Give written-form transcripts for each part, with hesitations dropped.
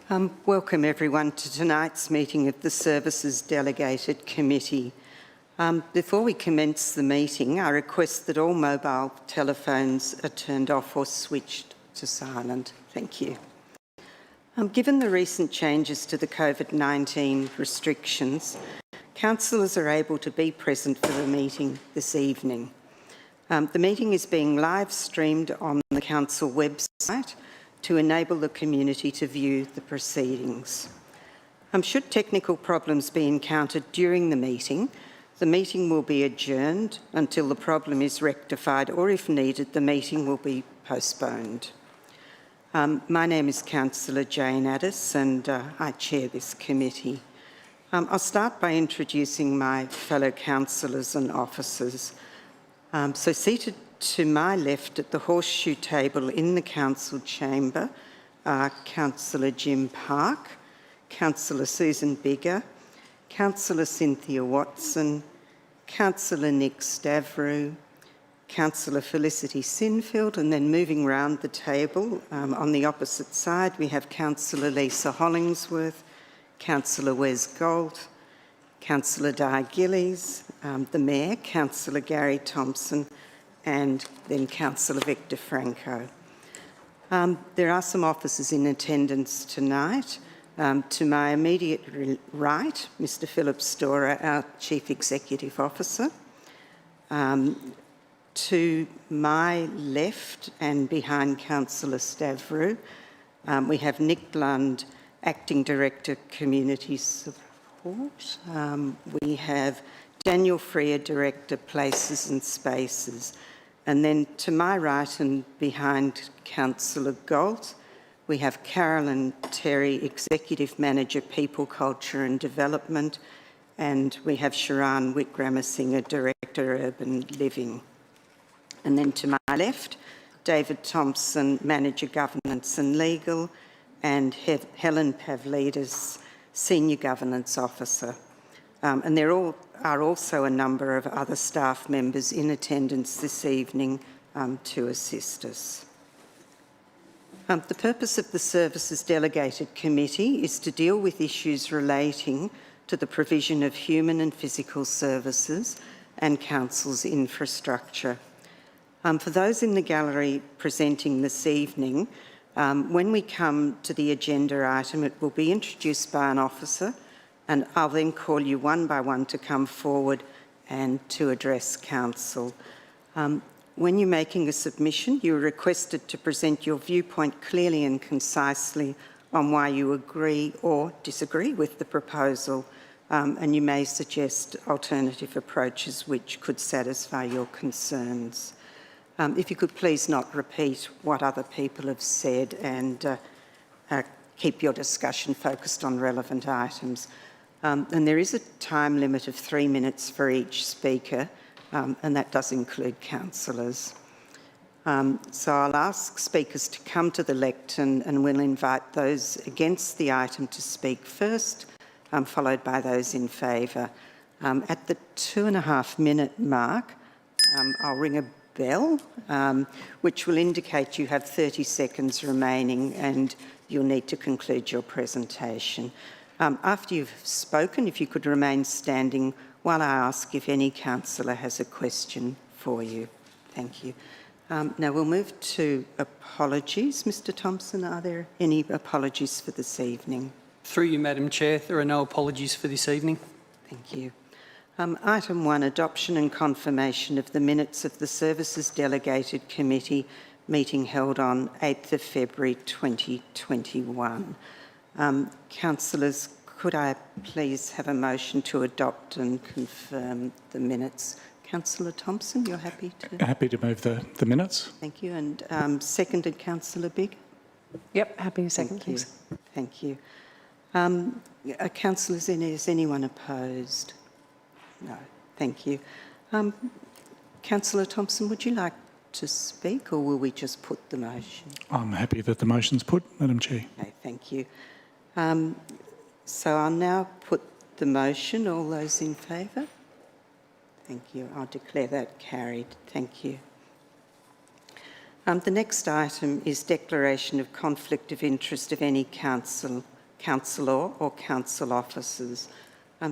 Welcome everyone to tonight's meeting of the Services Delegated Committee. Before we commence the meeting, I request that all mobile telephones are turned off or switched to silent. Thank you. Given the recent changes to the COVID-19 restrictions, councillors are able to be present for the meeting this evening. The meeting is being live streamed on the council website to enable the community to view the proceedings. Should technical problems be encountered during the meeting will be adjourned until the problem is rectified, or if needed, the meeting will be postponed. My name is Councillor Jane Addis and I chair this committee. I'll start by introducing my fellow councillors and officers. So seated to my left at the horseshoe table in the council chamber are Councillor Jim Park, Councillor Susan Bigger, Councillor Cynthia Watson, Councillor Nick Stavrou, Councillor Felicity Sinfield, and then moving round the table on the opposite side we have Councillor Lisa Hollingsworth, Councillor Wes Gold, Councillor Di Gillies, the Mayor, Councillor Gary Thompson, and then Councillor Victor Franco. There are some officers in attendance tonight. To my immediate right, Mr Philip Storer, our Chief Executive Officer. To my left and behind Councillor Stavrou, we have Nick Lund, Acting Director, Community Support. We have Daniel Freer, Director, Places and Spaces. And then to my right and behind Councillor Galt, we have Carolyn Terry, Executive Manager, People, Culture and Development, and we have Sharan Wickramasinghe, Director, Urban Living. And then to my left, David Thompson, Manager, Governance and Legal, and Helen Pavlidis, Senior Governance Officer. And there are also a number of other staff members in attendance this evening to assist us. The purpose of the Services Delegated Committee is to deal with issues relating to the provision of human and physical services and Council's infrastructure. For those in the gallery presenting this evening, when we come to the agenda item, it will be introduced by an officer, and I'll then call you one by one to come forward and to address Council. When you're making a submission, you're requested to present your viewpoint clearly and concisely on why you agree or disagree with the proposal, and you may suggest alternative approaches which could satisfy your concerns. If you could please not repeat what other people have said and keep your discussion focused on relevant items. And there is a time limit of 3 minutes for each speaker, and that does include councillors. So I'll ask speakers to come to the lectern and we'll invite those against the item to speak first, followed by those in favour. At the 2.5 minute mark, I'll ring a bell, which will indicate you have 30 seconds remaining and you'll need to conclude your presentation. After you've spoken, if you could remain standing while I ask if any councillor has a question for you. Thank you. Now we'll move to apologies. Mr Thompson, are there any apologies for this evening? Through you, Madam Chair, there are no apologies for this evening. Thank you. Item 1, adoption and confirmation of the minutes of the Services Delegated Committee meeting held on 8th of February 2021. Councillors, could I please have a motion to adopt and confirm the minutes? Councillor Thompson, you're happy to? Happy to move the minutes. Thank you. And seconded, Councillor Big? Yep, happy to second, please. Thank you. Councillors, is anyone opposed? No. Thank you. Councillor Thompson, would you like to speak or will we just put the motion? I'm happy that the motion's put, Madam Chair. Okay, thank you. So I'll now put the motion. All those in favour? Thank you. I'll declare that carried. Thank you. The next item is declaration of conflict of interest of any councillor councillor or council officers.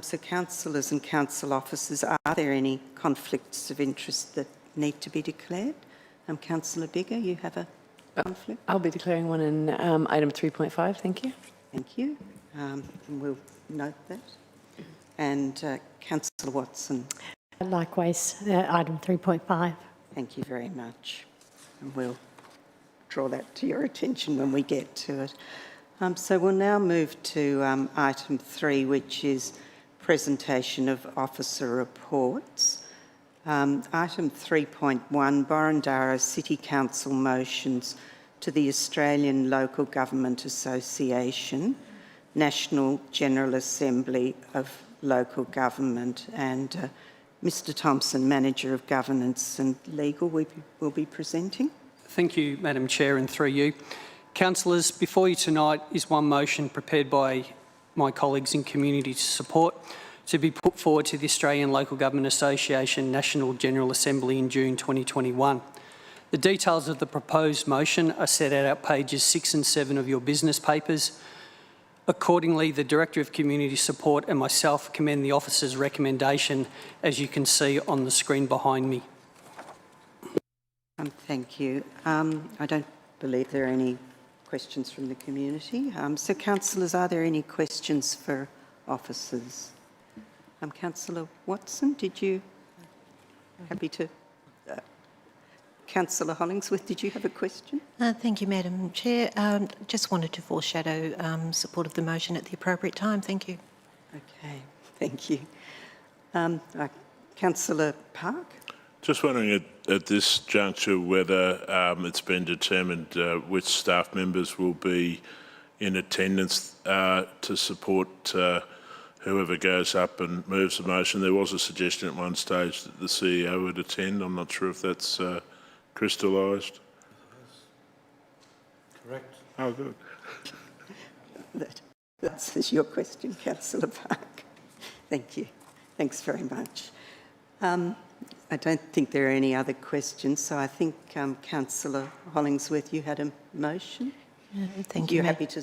So councillors and council officers, are there any conflicts of interest that need to be declared? Councillor Bigger, you have a conflict? I'll be declaring one in item 3.5. Thank you. Thank you. And we'll note that. And Councillor Watson. Likewise, item 3.5. Thank you very much. And we'll draw that to your attention when we get to it. So we'll now move to item 3, which is presentation of officer reports. Item 3.1, Borondara City Council motions to the Australian Local Government Association, National General Assembly of Local Government, and Mr Thompson, Manager of Governance and Legal, will be presenting. Thank you, Madam Chair, and through you. Councillors, before you tonight is one motion prepared by my colleagues in Community Support to be put forward to the Australian Local Government Association National General Assembly in June 2021. The details of the proposed motion are set out at pages 6 and 7 of your business papers. Accordingly, the Director of Community Support and myself commend the officer's recommendation, as you can see on the screen behind me. Thank you. I don't believe there are any questions from the community. So, councillors, are there any questions for officers? Councillor Watson, did you... Happy to... Councillor Hollingsworth, did you have a question? Thank you, Madam Chair. Just wanted to foreshadow support of the motion at the appropriate time. Thank you. Okay, thank you. Councillor Park? Just wondering at this juncture whether it's been determined which staff members will be in attendance to support whoever goes up and moves the motion. There was a suggestion at one stage that the CEO would attend. I'm not sure if that's crystallised. Correct. Oh, good. That's your question, Councillor Park. Thank you. Thanks very much. I don't think there are any other questions, so I think, Councillor Hollingsworth, you had a motion? Thank you. You're happy to...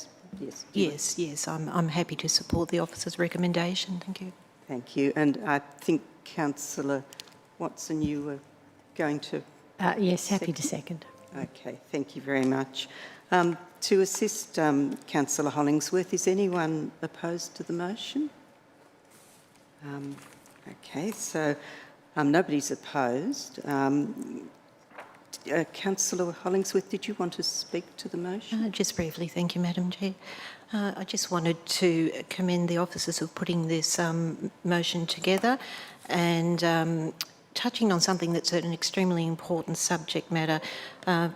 Yes. Yes, I'm happy to support the officer's recommendation. Thank you. Thank you. And I think, Councillor Watson, you were going to... Yes, happy to second. Okay, thank you very much. To assist Councillor Hollingsworth, is anyone opposed to the motion? Okay, so nobody's opposed. Councillor Hollingsworth, did you want to speak to the motion? Just briefly, thank you, Madam Chair. I just wanted to commend the officers for putting this motion together and touching on something that's an extremely important subject matter.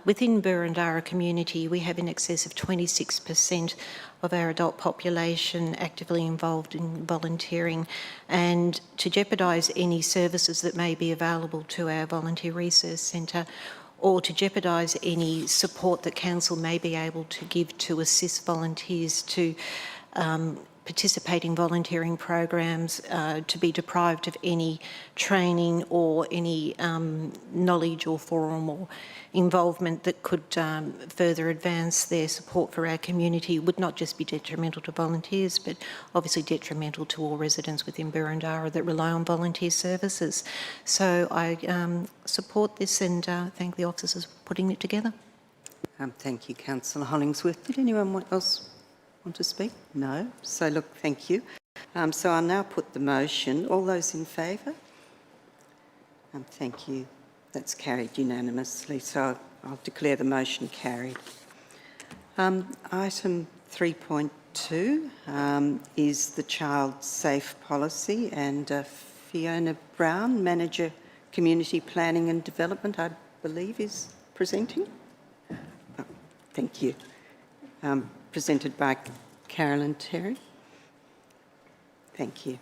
Within Burundara community, we have in excess of 26% of our adult population actively involved in volunteering, and to jeopardise any services that may be available to our Volunteer Resource Centre, or to jeopardise any support that Council may be able to give to assist volunteers to participate in volunteering programs, to be deprived of any training or any knowledge or forum or involvement that could further advance their support for our community would not just be detrimental to volunteers, but obviously detrimental to all residents within Burundara that rely on volunteer services. So I support this and thank the officers for putting it together. Thank you, Councillor Hollingsworth. Did anyone else want to speak? No. So look, thank you. So I'll now put the motion. All those in favour? Thank you. That's carried unanimously. So I'll declare the motion carried. Item 3.2 is the Child Safe Policy, and Fiona Brown, Manager Community Planning and Development, I believe is presenting. Oh, thank you. Presented by Carolyn Terry. Thank you.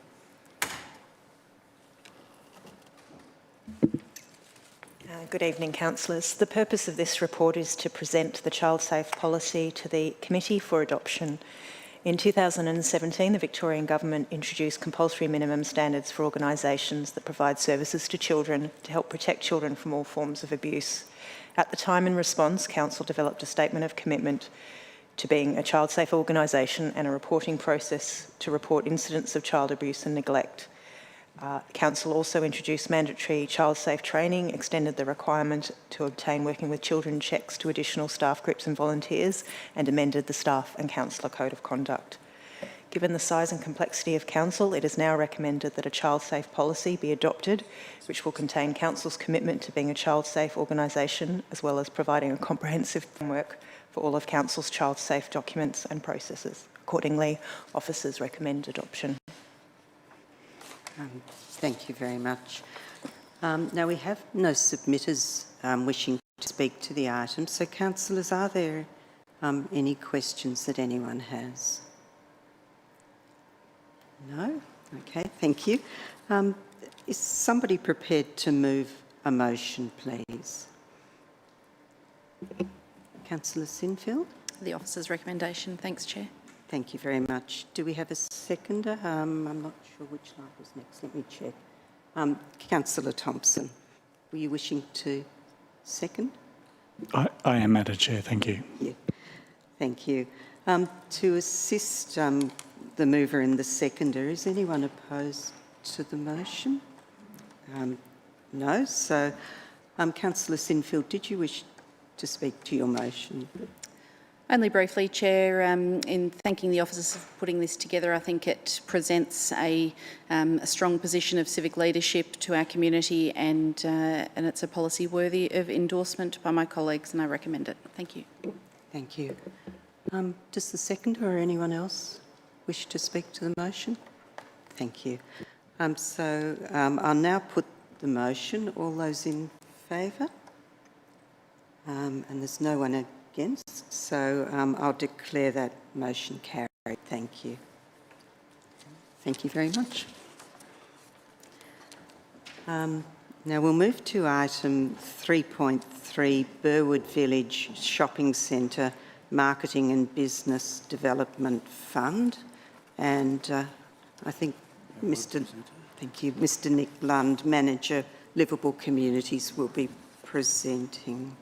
Good evening, councillors. The purpose of this report is to present the Child Safe Policy to the Committee for adoption. In 2017, the Victorian Government introduced compulsory minimum standards for organisations that provide services to children to help protect children from all forms of abuse. At the time, in response, Council developed a statement of commitment to being a child-safe organisation and a reporting process to report incidents of child abuse and neglect. Council also introduced mandatory child-safe training, extended the requirement to obtain working with children checks to additional staff groups and volunteers, and amended the Staff and Councillor Code of Conduct. Given the size and complexity of Council, it is now recommended that a child-safe policy be adopted, which will contain Council's commitment to being a child-safe organisation, as well as providing a comprehensive framework for all of Council's child-safe documents and processes. Accordingly, officers recommend adoption. Thank you very much. Now, we have no submitters wishing to speak to the item. So, councillors, are there any questions that anyone has? No? Okay, thank you. Is somebody prepared to move a motion, please? Councillor Sinfield? The officer's recommendation. Thanks, Chair. Thank you very much. Do we have a seconder? I'm not sure which line was next. Let me check. Councillor Thompson, were you wishing to second? I am, Madam Chair. Thank you. Yeah. Thank you. To assist the mover and the seconder, is anyone opposed to the motion? No. So, Councillor Sinfield, did you wish to speak to your motion? Only briefly, Chair, in thanking the officers for putting this together, I think it presents a strong position of civic leadership to our community, and it's a policy worthy of endorsement by my colleagues, and I recommend it. Thank you. Thank you. Does the seconder or anyone else wish to speak to the motion? Thank you. I'll now put the motion. All those in favour? And there's no one against, so I'll declare that motion carried. Thank you. Thank you very much. Now we'll move to item 3.3, Burwood Village Shopping Centre Marketing and Business Development Fund, and I think Mr. Nick Lund, Manager, Liveable Communities, will be presenting.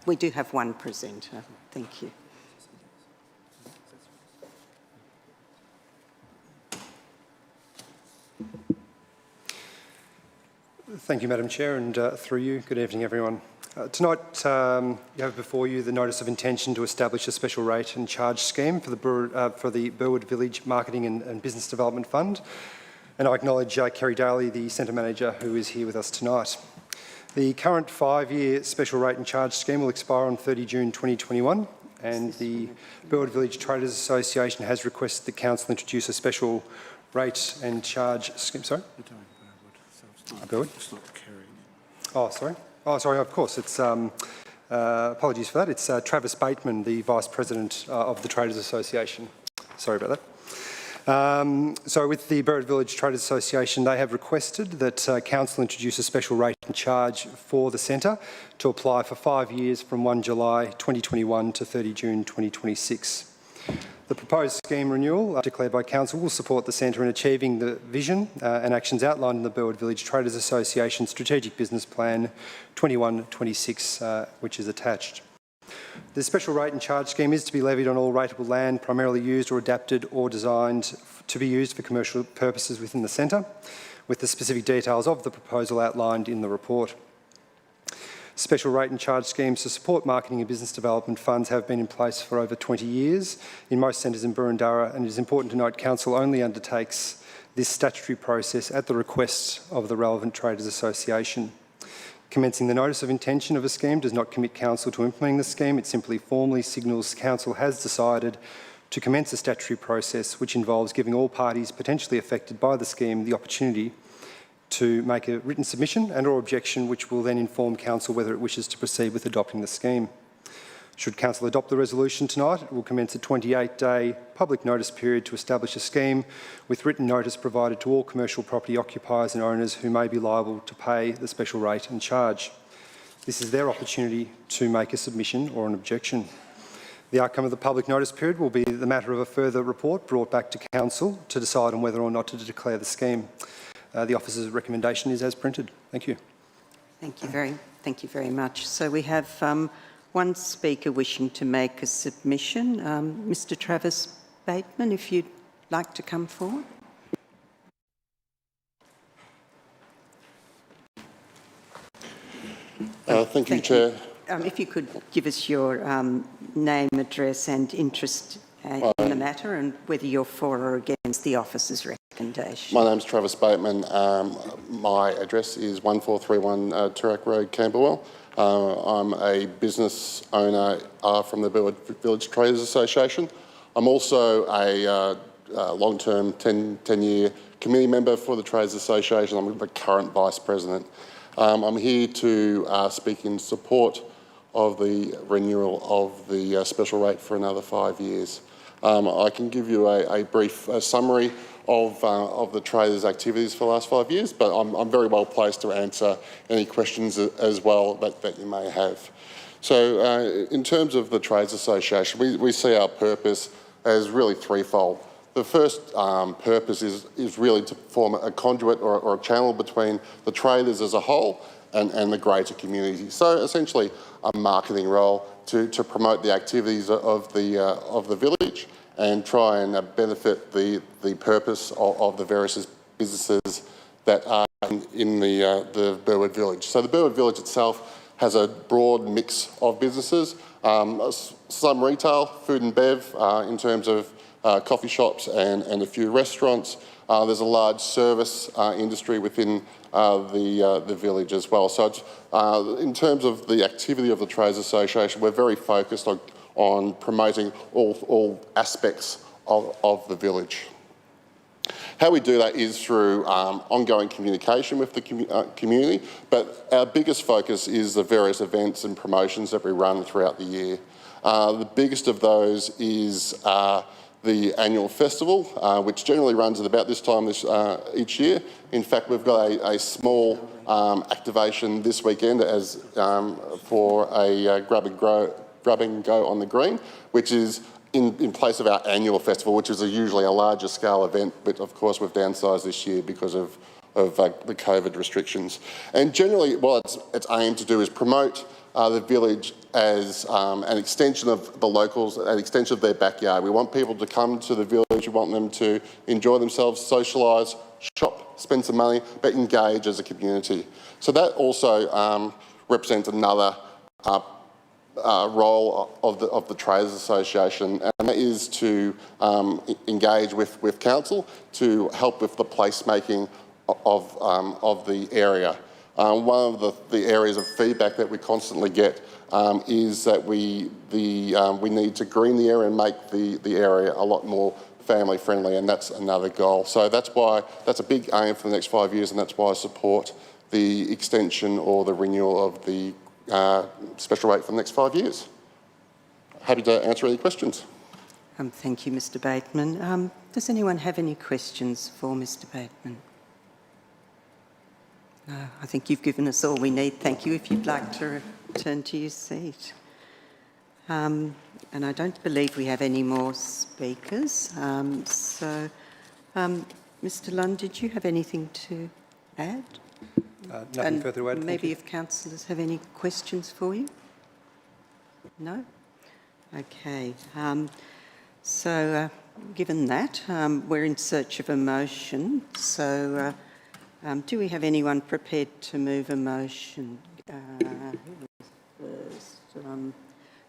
We do have one presenter. Thank you. Thank you, Madam Chair, and through you, good evening, everyone. Tonight, you have before you the notice of intention to establish a special rate and charge scheme for the Burwood Village Marketing and Business Development Fund, and I acknowledge Kerry Daly, the Centre Manager, who is here with us tonight. The current 5-year special rate and charge scheme will expire on 30 June 2021, and the Burwood Village Traders Association has requested the Council introduce a special rate and charge scheme. Sorry? Burwood? Oh, sorry. Oh, sorry, of course. It's apologies for that. It's Travis Bateman, the Vice President of the Traders Association. Sorry about that. So with the Burwood Village Traders Association, they have requested that Council introduce a special rate and charge for the centre to apply for 5 years from 1 July 2021 to 30 June 2026. The proposed scheme renewal declared by Council will support the centre in achieving the vision and actions outlined in the Burwood Village Traders Association Strategic Business Plan 21-26, which is attached. The special rate and charge scheme is to be levied on all rateable land primarily used or adapted or designed to be used for commercial purposes within the centre, with the specific details of the proposal outlined in the report. Special rate and charge schemes to support marketing and business development funds have been in place for over 20 years in most centres in Burundara, and it is important to note Council only undertakes this statutory process at the request of the relevant Traders Association. Commencing the notice of intention of a scheme does not commit Council to implementing the scheme. It simply formally signals Council has decided to commence a statutory process which involves giving all parties potentially affected by the scheme the opportunity to make a written submission and/or objection, which will then inform Council whether it wishes to proceed with adopting the scheme. Should Council adopt the resolution tonight, it will commence a 28-day public notice period to establish a scheme with written notice provided to all commercial property occupiers and owners who may be liable to pay the special rate and charge. This is their opportunity to make a submission or an objection. The outcome of the public notice period will be the matter of a further report brought back to Council to decide on whether or not to declare the scheme. the officer's recommendation is as printed. Thank you. Thank you very much. So we have one speaker wishing to make a submission. Mr. Travis Bateman, if you'd like to come forward. Thank you, Chair. If you could give us your name, address and interest in the matter and whether you're for or against the officer's recommendation. My name's Travis Bateman. My address is 1431 Turak Road, Camberwell. I'm a business owner from the Burwood Village Traders Association. I'm also a long-term 10-year committee member for the Traders Association. I'm the current Vice President. I'm here to speak in support of the renewal of the special rate for another 5 years. I can give you a brief summary of the traders' activities for the last 5 years, but I'm very well placed to answer any questions as well that you may have. So in terms of the Trades Association, we see our purpose as really threefold. The first purpose is really to form a conduit or a channel between the traders as a whole and the greater community. So essentially a marketing role to promote the activities of the village and try and benefit the purpose of the various businesses that are in the Burwood Village. So the Burwood Village itself has a broad mix of businesses, some retail, food and bev in terms of coffee shops and a few restaurants. There's a large service industry within the village as well. So it's, in terms of the activity of the Trades Association, we're very focused on promoting all aspects of the village. How we do that is through ongoing communication with the community, but our biggest focus is the various events and promotions that we run throughout the year. The biggest of those is the annual festival, which generally runs at about this time each year. In fact, we've got a small activation this weekend as for a grab and go on the green, which is in place of our annual festival, which is usually a larger scale event, but of course we've downsized this year because of the COVID restrictions. And generally what it's aimed to do is promote the village as an extension of the locals, an extension of their backyard. We want people to come to the village, we want them to enjoy themselves, socialise, shop, spend some money, but engage as a community. So that also represents another role of the Traders Association, and that is to engage with council to help with the placemaking of the area. One of the areas of feedback that we constantly get is that we need to green the area and make the area a lot more family friendly, and that's another goal. So that's a big aim for the next 5 years, and that's why I support the extension or the renewal of the special rate for the next 5 years. Happy to answer any questions. Thank you, Mr. Bateman. Does anyone have any questions for Mr. Bateman? No, I think you've given us all we need. Thank you. If you'd like to return to your seat. And I don't believe we have any more speakers. Mr. Lund, did you have anything to add? Nothing further to add. Maybe if councillors have any questions for you? No? Okay. Given that, we're in search of a motion. So do we have anyone prepared to move a motion?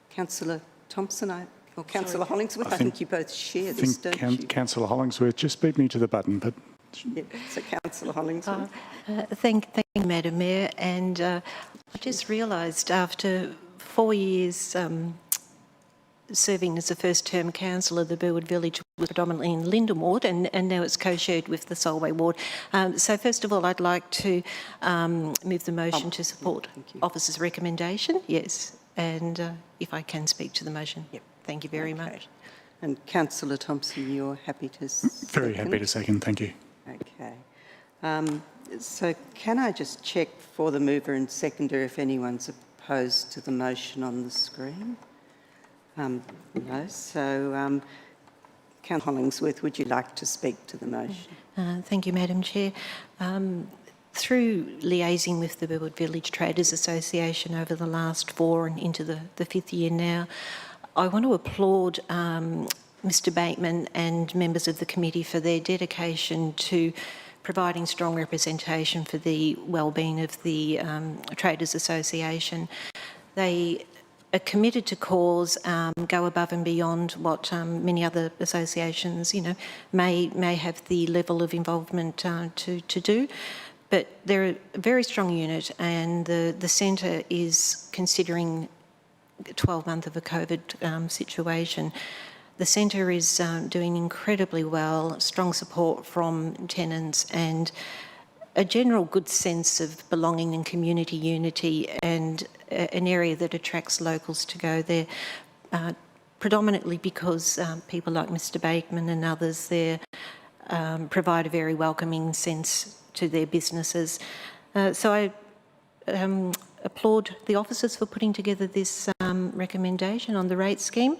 Councillor Thompson or Councillor Hollingsworth? I think you both share this, don't you? Councillor Hollingsworth, just beat me to the button, but... Yeah, so Councillor Hollingsworth. Thank you, Madam Mayor. And I just realised after 4 years serving as a first-term councillor, the Burwood Village was predominantly in Lyndon Ward, and now it's co-shared with the Solway Ward. So first of all, I'd like to move the motion to support officer's recommendation. Yes, and if I can speak to the motion. Yep. Thank you very much. And Councillor Thompson, you're happy to second? Very happy to second, thank you. Okay. So can I just check for the mover and seconder if anyone's opposed to the motion on the screen? No. So Councillor Hollingsworth, would you like to speak to the motion? Thank you, Madam Chair. Through liaising with the Burwood Village Traders Association over the last 4 and into the 5th year now, I want to applaud Mr Bateman and members of the committee for their dedication to providing strong representation for the well-being of the Traders Association. They are committed to cause, go above and beyond what many other associations, may have the level of involvement to do. But they're a very strong unit, and the centre is considering 12 months of a COVID situation. The centre is doing incredibly well, strong support from tenants and a general good sense of belonging and community unity, and an area that attracts locals to go there, predominantly because people like Mr Bateman and others there provide a very welcoming sense to their businesses. So I applaud the officers for putting together this recommendation on the rate scheme.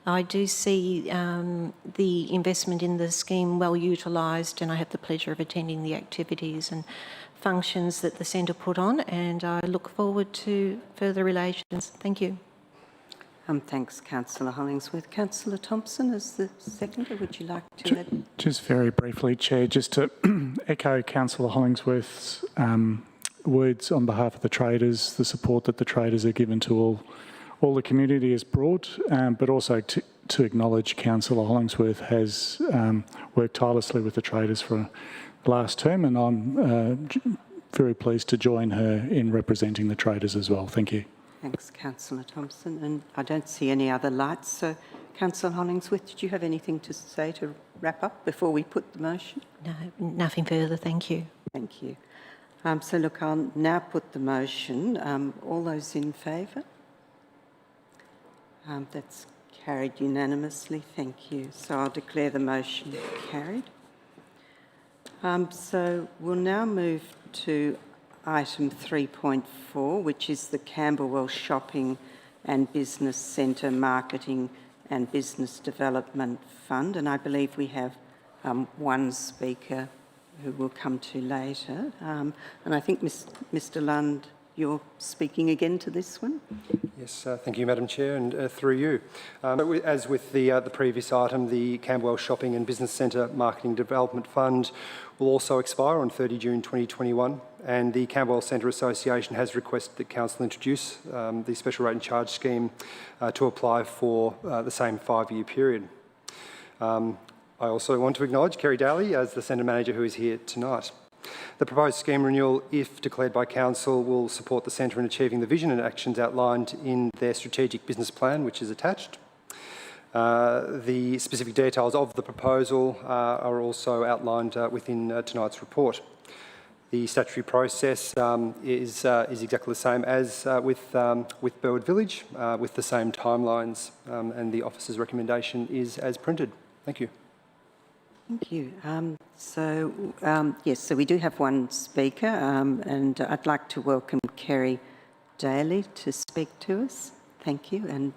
I do see the investment in the scheme well utilised, and I have the pleasure of attending the activities and functions that the centre put on, and I look forward to further relations. Thank you. Thanks, Councillor Hollingsworth. Councillor Thompson, as the seconder, would you like to add? Just very briefly, Chair, just to echo Councillor Hollingsworth's words on behalf of the traders, the support that the traders are given to all the community has brought, but also to acknowledge Councillor Hollingsworth has worked tirelessly with the traders for the last term, and I'm very pleased to join her in representing the traders as well. Thank you. Thanks, Councillor Thompson. And I don't see any other lights. So, Councillor Hollingsworth, did you have anything to say to wrap up before we put the motion? No, nothing further. Thank you. Thank you. So, look, I'll now put the motion. All those in favour? That's carried unanimously. Thank you. So I'll declare the motion carried. So we'll now move to item 3.4, which is the Camberwell Shopping and Business Centre Marketing and Business Development Fund. And I believe we have one speaker who we'll come to later. And I think Mr Lund, you're speaking again to this one? Yes, thank you, Madam Chair, and through you. As with the previous item, the Camberwell Shopping and Business Centre Marketing Development Fund will also expire on 30 June 2021, and the Camberwell Centre Association has requested that Council introduce the special rate and charge scheme to apply for the same 5-year period. I also want to acknowledge Kerry Daly as the Centre Manager, who is here tonight. The proposed scheme renewal, if declared by Council, will support the Centre in achieving the vision and actions outlined in their strategic business plan, which is attached. The specific details of the proposal are also outlined within tonight's report. The statutory process is exactly the same as with Burwood Village, with the same timelines, and the officer's recommendation is as printed. Thank you. Thank you. Yes, so we do have one speaker, and I'd like to welcome Kerry Daly to speak to us. Thank you. And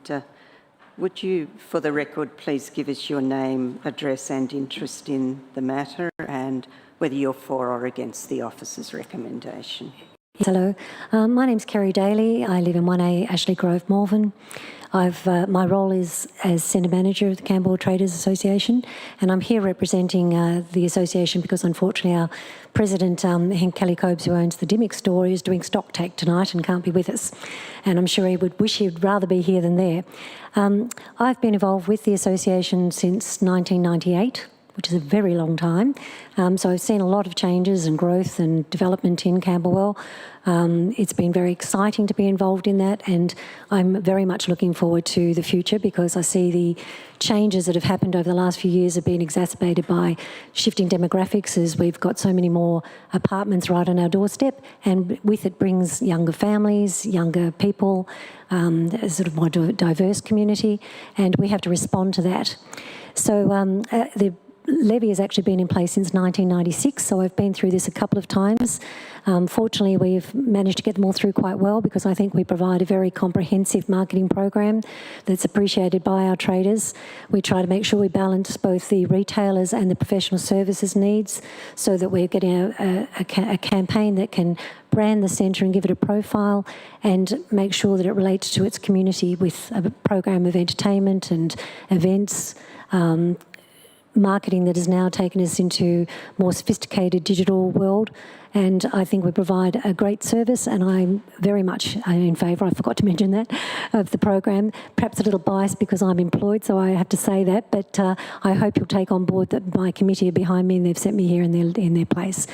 would you, for the record, please give us your name, address and interest in the matter, and whether you're for or against the officer's recommendation? Hello, my name's Kerry Daly. I live in 1A Ashley Grove, Malvern. My role is as Centre Manager of the Camberwell Traders Association, and I'm here representing the association because unfortunately our President, Henk Kelly-Cobes, who owns the Dimmick store, is doing stock take tonight and can't be with us. And I'm sure he would wish he'd rather be here than there. I've been involved with the association since 1998, which is a very long time. So I've seen a lot of changes and growth and development in Camberwell. It's been very exciting to be involved in that, and I'm very much looking forward to the future because I see the changes that have happened over the last few years have been exacerbated by shifting demographics as we've got so many more apartments right on our doorstep, and with it brings younger families, younger people, a sort of more diverse community, and we have to respond to that. So levy has actually been in place since 1996, so I've been through this a couple of times. Fortunately, we've managed to get them all through quite well because I think we provide a very comprehensive marketing program that's appreciated by our traders. We try to make sure we balance both the retailers and the professional services needs so that we're getting a campaign that can brand the centre and give it a profile and make sure that it relates to its community with a program of entertainment and events, marketing that has now taken us into more sophisticated digital world. And I think we provide a great service, and I'm very much in favour, I forgot to mention that, of the program. Perhaps a little biased because I'm employed, so I have to say that, but I hope you'll take on board that my committee are behind me and they've sent me here in their place.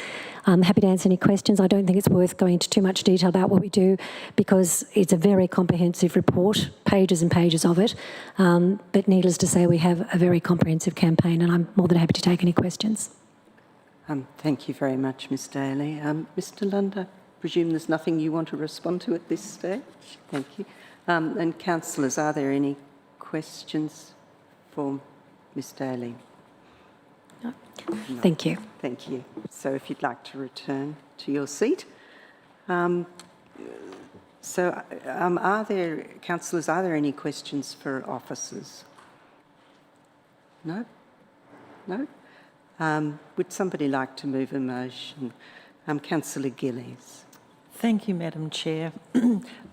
I'm happy to answer any questions. I don't think it's worth going into too much detail about what we do because it's a very comprehensive report, pages and pages of it. But needless to say, we have a very comprehensive campaign, and I'm more than happy to take any questions. Thank you very much, Ms Daly. Mr Lund, I presume there's nothing you want to respond to at this stage? Thank you. And councillors, are there any questions for Ms Daly? No. Thank you. Thank you. So if you'd like to return to your seat. Are there, councillors, are there any questions for officers? No? No? Would somebody like to move a motion? Councillor Gillies. Thank you, Madam Chair.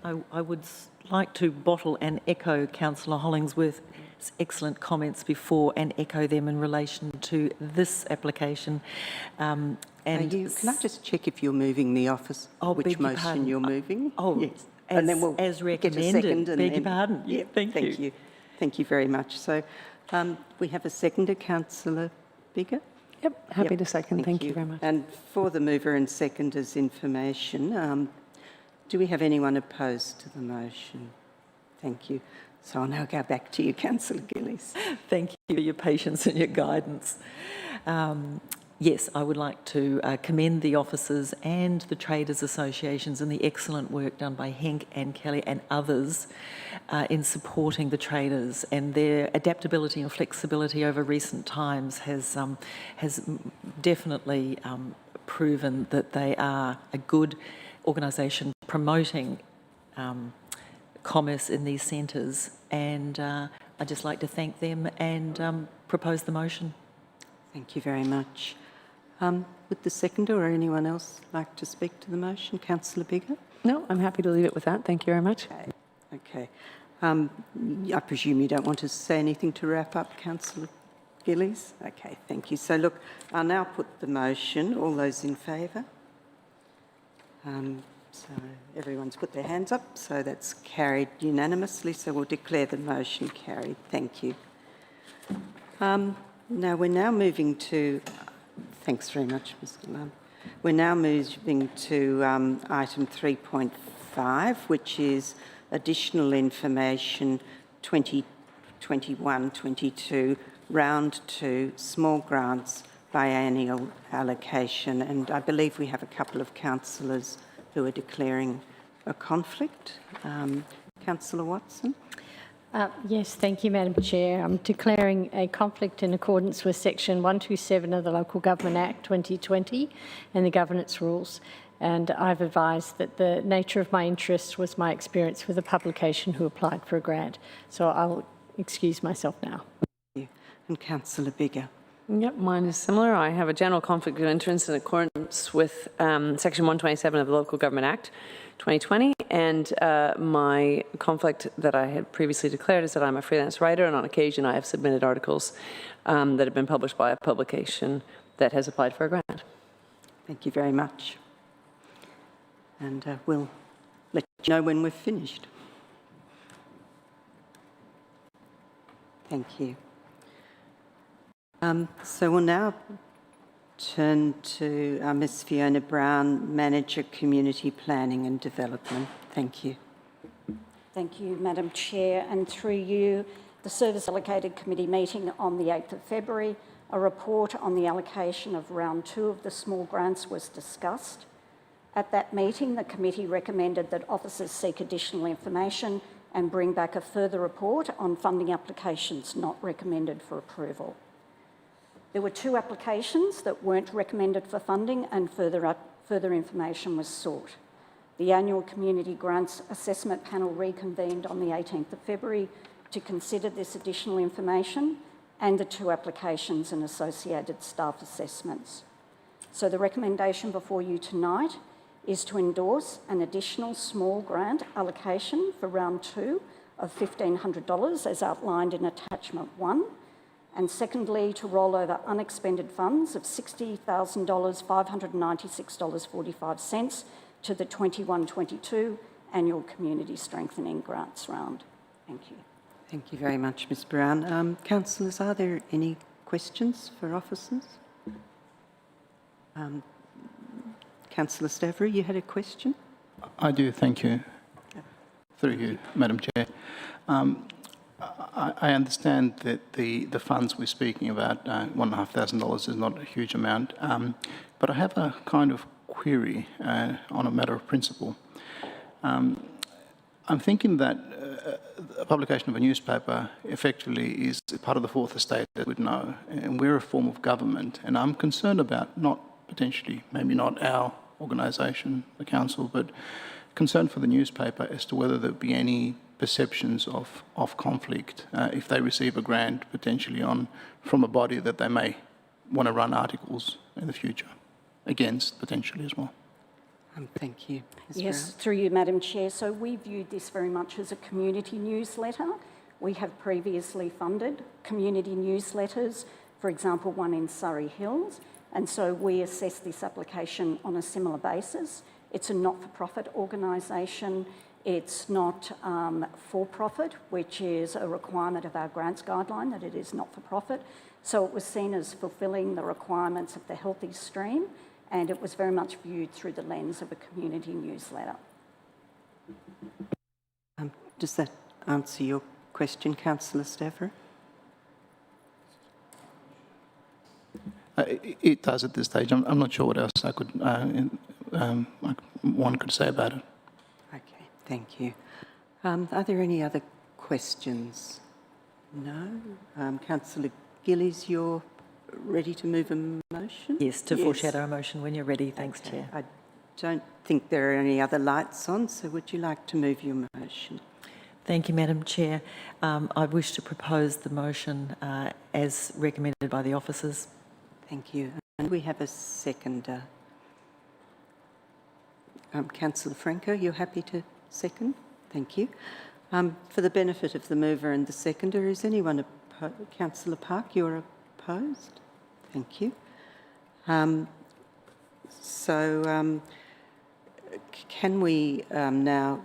I would like to bottle and echo Councillor Hollingsworth's excellent comments before and echo them in relation to this application. Can I just check if you're moving the office? Which motion you're moving? Yes. And then we'll as recommended. Get a second. Beg your pardon. Yeah, thank you. Thank you very much. So we have a seconder, Councillor Bigger. Yep, happy to second. Thank you very much. And for the mover and seconder's information, do we have anyone opposed to the motion? Thank you. So I'll now go back to you, Councillor Gillies. Thank you for your patience and your guidance. Yes, I would like to commend the officers and the traders' associations and the excellent work done by Henk and Kelly and others in supporting the traders, and their adaptability and flexibility over recent times has definitely proven that they are a good organisation promoting commerce in these centres, and I'd just like to thank them and propose the motion. Thank you very much. Would the seconder or anyone else like to speak to the motion? Councillor Bigger? No, I'm happy to leave it with that. Thank you very much. Okay. I presume you don't want to say anything to wrap up, Councillor Gillies? Okay, thank you. So look, I'll now put the motion. All those in favour? So everyone's put their hands up, so that's carried unanimously. So we'll declare the motion carried. Thank you. Now we're now moving to... Thanks very much, Mr Lund. We're now moving to item 3.5, which is additional information 2021-22, round 2, small grants biennial allocation. And I believe we have a couple of councillors who are declaring a conflict. Councillor Watson? Yes, thank you, Madam Chair. I'm declaring a conflict in accordance with Section 127 of the Local Government Act 2020 and the governance rules. And I've advised that the nature of my interest was my experience with a publication who applied for a grant. So I'll excuse myself now. Thank you. And Councillor Bigger. Yep, mine is similar. I have a general conflict of interest in accordance with Section 127 of the Local Government Act 2020, and my conflict that I had previously declared is that I'm a freelance writer, and on occasion I have submitted articles that have been published by a publication that has applied for a grant. Thank you very much. And we'll let you know when we've finished. Thank you. So we'll now turn to Ms Fiona Brown, Manager, Community Planning and Development. Thank you. Thank you, Madam Chair. And through you, the Service Delegated Committee meeting on the 8th of February, a report on the allocation of round 2 of the small grants was discussed. At that meeting, the committee recommended that officers seek additional information and bring back a further report on funding applications not recommended for approval. There were 2 applications that weren't recommended for funding and further information was sought. The annual Community Grants Assessment Panel reconvened on the 18th of February to consider this additional information and the 2 applications and associated staff assessments. So the recommendation before you tonight is to endorse an additional small grant allocation for round 2 of $1,500 as outlined in attachment 1, and secondly to roll over unexpended funds of $60,000, $596.45 to the 21-22 annual Community Strengthening Grants round. Thank you. Thank you very much, Ms Brown. Councillors, are there any questions for officers? Councillor Stavrou, you had a question? I do, thank you. Through you, Madam Chair. I understand that the funds we're speaking about, $1,500 is not a huge amount, but I have a kind of query on a matter of principle. I'm thinking that a publication of a newspaper effectively is part of the fourth estate, as we know, and we're a form of government, and I'm concerned about maybe not our organisation, the council, but concerned for the newspaper as to whether there be any perceptions of conflict if they receive a grant potentially from a body that they may want to run articles in the future against potentially as well. Thank you. Ms. Yes, Brown. through you, Madam Chair. So we viewed this very much as a community newsletter. We have previously funded community newsletters, for example, one in Surrey Hills, and so we assess this application on a similar basis. It's a not-for-profit organisation. It's not for-profit, which is a requirement of our grants guideline, that it is not-for-profit. So it was seen as fulfilling the requirements of the healthy stream, and it was very much viewed through the lens of a community newsletter. Does that answer your question, Councillor Stavrou? It does at this stage. I'm not sure what else one could say about it. Okay, thank you. Are there any other questions? No? Councillor Gillies, you're ready to move a motion? Yes, to foreshadow a motion when you're ready. Thanks, Chair. I don't think there are any other lights on, so would you like to move your motion? Thank you, Madam Chair. I wish to propose the motion as recommended by the officers. Thank you. And we have a seconder. Councillor Franco, you're happy to second? Thank you. For the benefit of the mover and the seconder, is anyone opposed? Councillor Park, you're opposed? Thank you. Can we now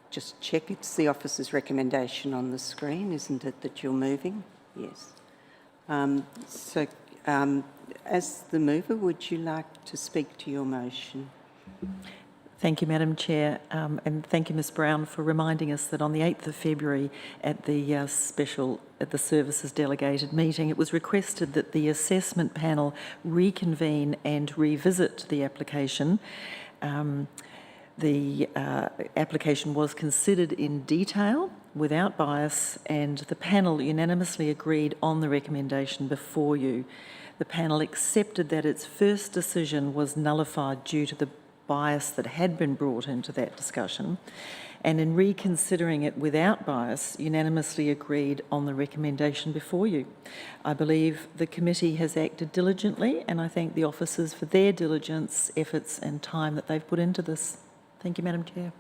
just check? It's the officer's recommendation on the screen, isn't it, that you're moving? Yes. As the mover, would you like to speak to your motion? Thank you, Madam Chair, and thank you, Ms Brown, for reminding us that on the 8th of February at the Services Delegated meeting, it was requested that the assessment panel reconvene and revisit the application. The application was considered in detail without bias, and the panel unanimously agreed on the recommendation before you. The panel accepted that its first decision was nullified due to the bias that had been brought into that discussion, and in reconsidering it without bias, unanimously agreed on the recommendation before you. I believe the committee has acted diligently, and I thank the officers for their diligence, efforts and time that they've put into this. Thank you, Madam Chair.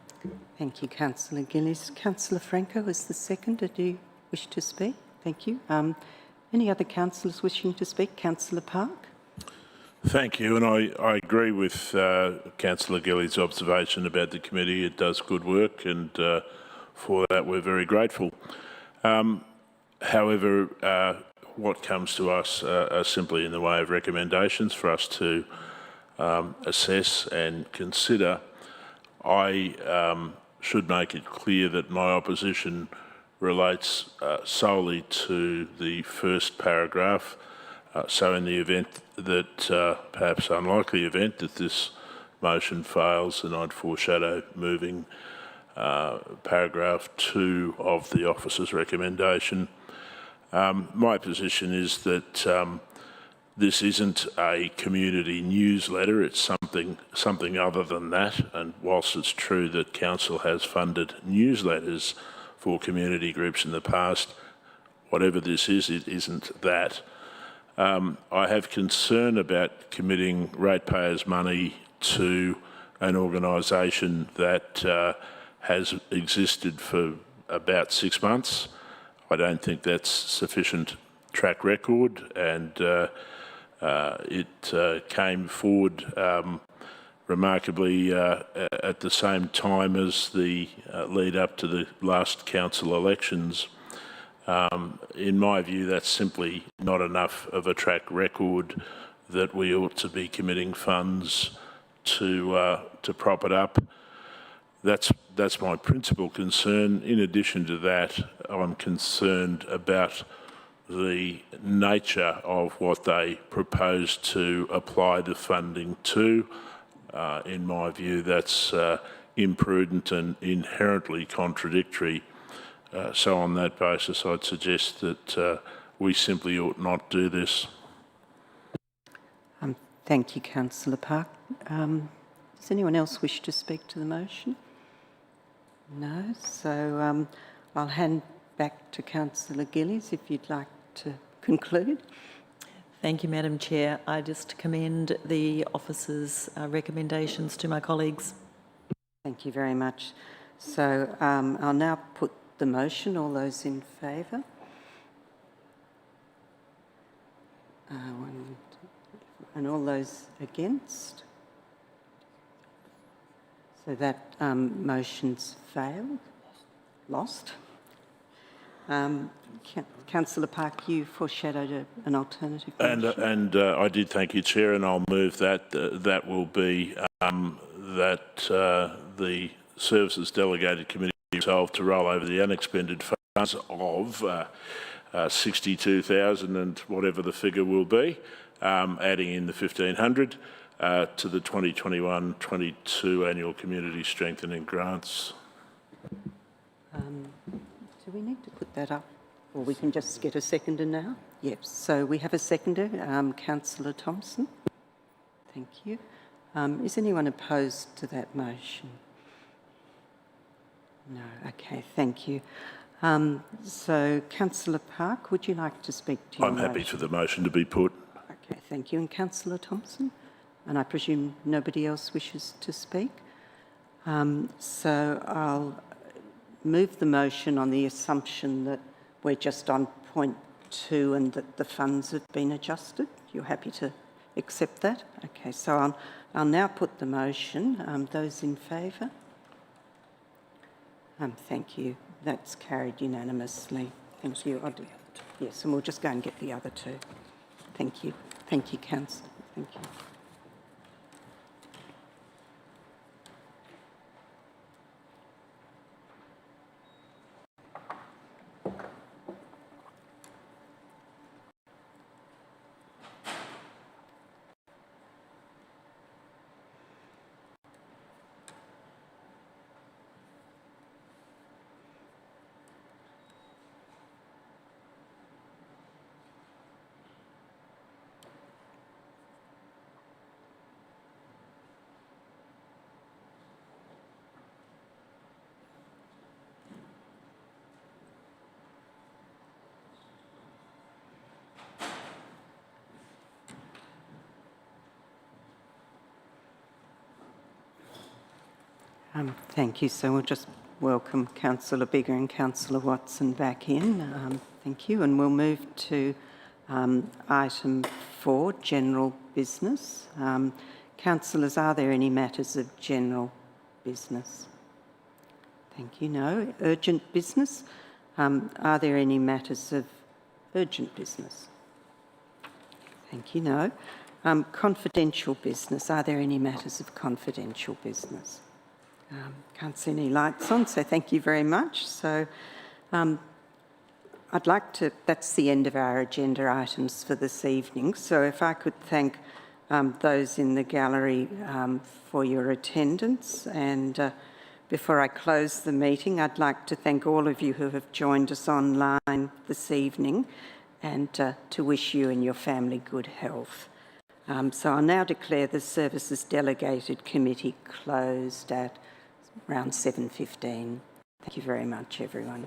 Thank you, Councillor Gillies. Councillor Franco is the seconder. Do you wish to speak? Thank you. Any other councillors wishing to speak? Councillor Park? Thank you, and I agree with Councillor Gillies' observation about the committee. It does good work, and for that we're very grateful. However, what comes to us are simply in the way of recommendations for us to assess and consider. I should make it clear that my opposition relates solely to the first paragraph. So in the event that, perhaps unlikely event, that this motion fails, and I'd foreshadow moving paragraph 2 of the officer's recommendation. My position is that this isn't a community newsletter, it's something other than that. And whilst it's true that Council has funded newsletters for community groups in the past, whatever this is, it isn't that. I have concern about committing ratepayers' money to an organisation that has existed for about 6 months. I don't think that's sufficient track record, and it came forward remarkably at the same time as the lead up to the last council elections. In my view, that's simply not enough of a track record that we ought to be committing funds to prop it up. That's my principal concern. In addition to that, I'm concerned about the nature of what they propose to apply the funding to. In my view, that's imprudent and inherently contradictory. So on that basis, I'd suggest that we simply ought not do this. Thank you, Councillor Park. Does anyone else wish to speak to the motion? No, so I'll hand back to Councillor Gillies if you'd like to conclude. Thank you, Madam Chair. I just commend the officers' recommendations to my colleagues. Thank you very much. So I'll now put the motion. All those in favour? And all those against? So that motion's failed, lost. Councillor Park, you foreshadowed an alternative motion. And I did, thank you, Chair, and I'll move that. That will be that the Services Delegated Committee resolved to roll over the unexpended funds of 62,000 and whatever the figure will be, adding in the 1,500 to the 2021-22 annual community strengthening grants. Do we need to put that up, or we can just get a seconder now? Yes. So we have a seconder, Councillor Thompson. Thank you. Is anyone opposed to that motion? No. Okay. Thank you. So, Councillor Park, would you like to speak to your I'm happy for the motion to be put. Okay. Thank you. And Councillor Thompson? And I presume nobody else wishes to speak. So I'll move the motion on the assumption that we're just on point 2 and that the funds have been adjusted. You're happy to accept that? Okay, so I'll now put the motion. Those in favour? Thank you. That's carried unanimously. Thank you. Yes, and we'll just go and get the other two. Thank you. Thank you, Councillor. Thank you. Thank you. So we'll just welcome Councillor Bigger and Councillor Watson back in. Thank you. And we'll move to item 4, general business. Councillors, are there any matters of general business? Thank you. No. Urgent business. Are there any matters of urgent business? Thank you. No. Confidential business. Are there any matters of confidential business? Can't see any lights on, so thank you very much. So I'd like to, that's the end of our agenda items for this evening. So if I could thank those in the gallery for your attendance, and before I close the meeting, I'd like to thank all of you who have joined us online this evening, and to wish you and your family good health. So I'll now declare the Services Delegated Committee closed at around 7:15. Thank you very much, everyone.